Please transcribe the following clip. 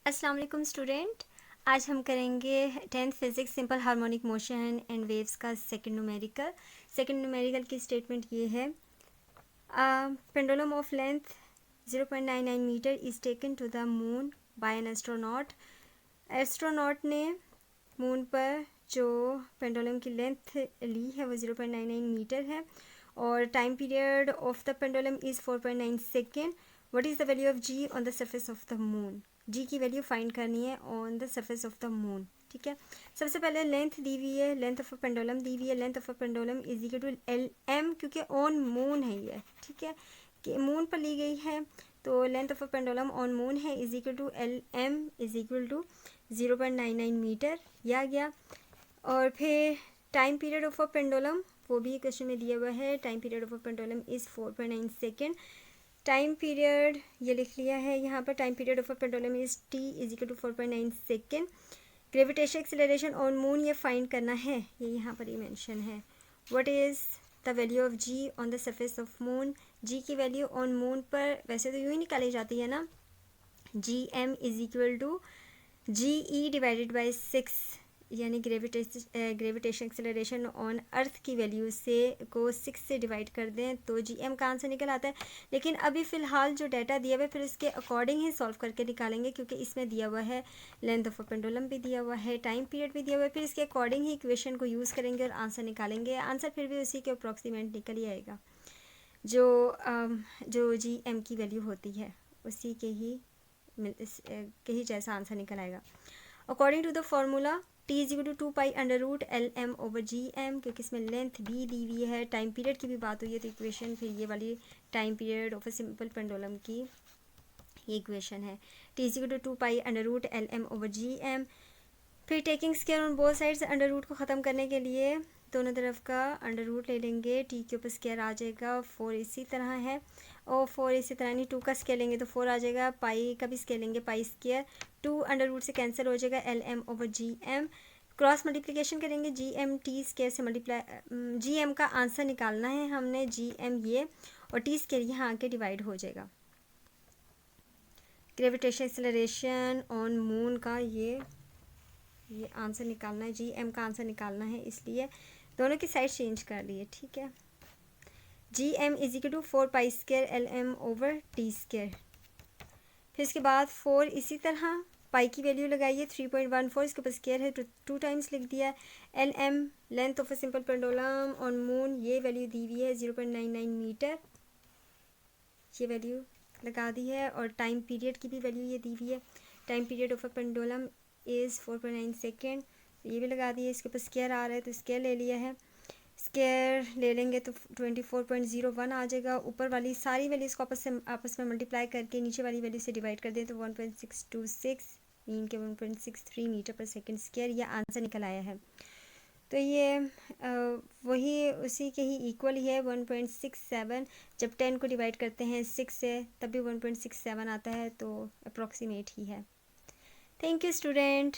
अस्सलाम वालेकुम स्टूडेंट। आज हम करेंगे 10th physics simple harmonic motion and waves का सेकंड न्यूमेरिकल की स्टेटमेंट ये है, pendulum of length 0.99 metre is taken to the moon by an astronaut ने मून पर जो पेंडुलम की लेंथ ली है वो 0.99 मीटर है और time period of the pendulum is 4.9 second. What is the value of g on the surface of the moon? G की value find करनी है on the surface of the moon. ठीक है, सबसे पहले लेंथ दी हुई है, लेंथ ऑफ अ पेंडुलम दी हुई है। Length of a pendulum is equal to L M, क्योंकि ऑन मून है ये। ठीक है, कि मून पर ली गई है तो length of a pendulum on moon है is equal to L m is equal to 0.99 metre ये आ गया। और फिर time period of a pendulum वो भी क्वेश्चन में दिया हुआ है। Time period of a pendulum is 4.9 second. Time period ये लिख लिया है यहाँ पर। Time period of a pendulum is t is equal to 4.9 second. Gravitation acceleration on moon ये फाइंड करना है, ये यहाँ पर ही मेंशन है। What is the value of g on the surface of moon? G की वैल्यू ऑन मून पर वैसे तो यूँ ही निकाली जाती है ना, G M is equal to G E divided by 6, यानी ग्रेविटेशन एक्सेलरेशन ऑन अर्थ की वैल्यू से को 6 से डिवाइड कर दें तो जी एम का आंसर निकल आता है। लेकिन अभी फ़िलहाल जो डाटा दिया हुआ है फिर उसके अकॉर्डिंग ही सॉल्व करके निकालेंगे, क्योंकि इसमें दिया हुआ है लेंथ ऑफ अ पेंडुलम भी दिया हुआ है, टाइम पीरियड भी दिया हुआ है। फिर इसके अकॉर्डिंग ही इक्वेशन को यूज़ करेंगे और आंसर निकालेंगे। आंसर फिर भी उसी के अप्रॉक्सीमेट निकल ही आएगा, जो जी एम की वैल्यू होती है उसी के ही जैसा आंसर निकल आएगा। According to the formula T is equal to 2π√LM over GM, क्योंकि इसमें लेंथ भी दी हुई है, टाइम पीरियड की भी बात हुई है, तो इक्वेशन फिर ये वाली time period of a simple pendulum की ये इक्वेशन है। T is equal to 2π√LM over GM। फिर taking square on both sides, under root को ख़त्म करने के लिए दोनों तरफ का अंडर रूट ले लेंगे। टी के ऊपर स्क्वायर आ जाएगा, 4 इसी तरह है और 4 इसी तरह नहीं, 2 का स्क्वायर लेंगे तो 4 आ जाएगा, पाई का भी स्क्वायर लेंगे, पाई स्क्वायर 2 अंडर रूट से कैंसिल हो जाएगा, LM over GM। Cross multiplication करेंगे, GM टी स्क्वायर से मल्टीप्लाई, GM का आंसर निकालना है हमने, GM ये और टी स्क्वायर यहाँ आके डिवाइड हो जाएगा। ग्रेविटेशन एक्सेलरेशन ऑन मून का ये आंसर निकालना है, जी एम का आंसर निकालना है, इसलिए दोनों की साइड चेंज कर लिए। ठीक है, g M is equal to 4π² LM over t square. फिर इसके बाद 4 इसी तरह पाई की वैल्यू लगाइए 3.14, इसके ऊपर स्क्वायर है तो 2 टाइम्स लिख दिया। LM length of a simple pendulum on moon ये वैल्यू दी हुई है 0.99 मीटर, ये वैल्यू लगा दी है। और टाइम पीरियड की भी वैल्यू ये दी हुई है, time period of a pendulum is 4.9 second, ये भी लगा दी है। इसके ऊपर स्क्वायर आ रहा है तो स्क्वायर ले लिया है, स्क्वायर ले लेंगे तो 24.01 आ जाएगा। ऊपर वाली सारी वैल्यूज़ को आपस में मल्टीप्लाई करके नीचे वाली वैल्यू से डिवाइड कर दें तो 1.626 मीन के 1.63 मीटर पर सेकेंड स्क्वायर, यह आंसर निकल आया है। तो ये वही उसी के ही इक्वल ही है 1.67। जब 10 को डिवाइड करते हैं 6 से तब भी 1.67 आता है, तो अप्रॉक्सीमेट ही है। Thank you student.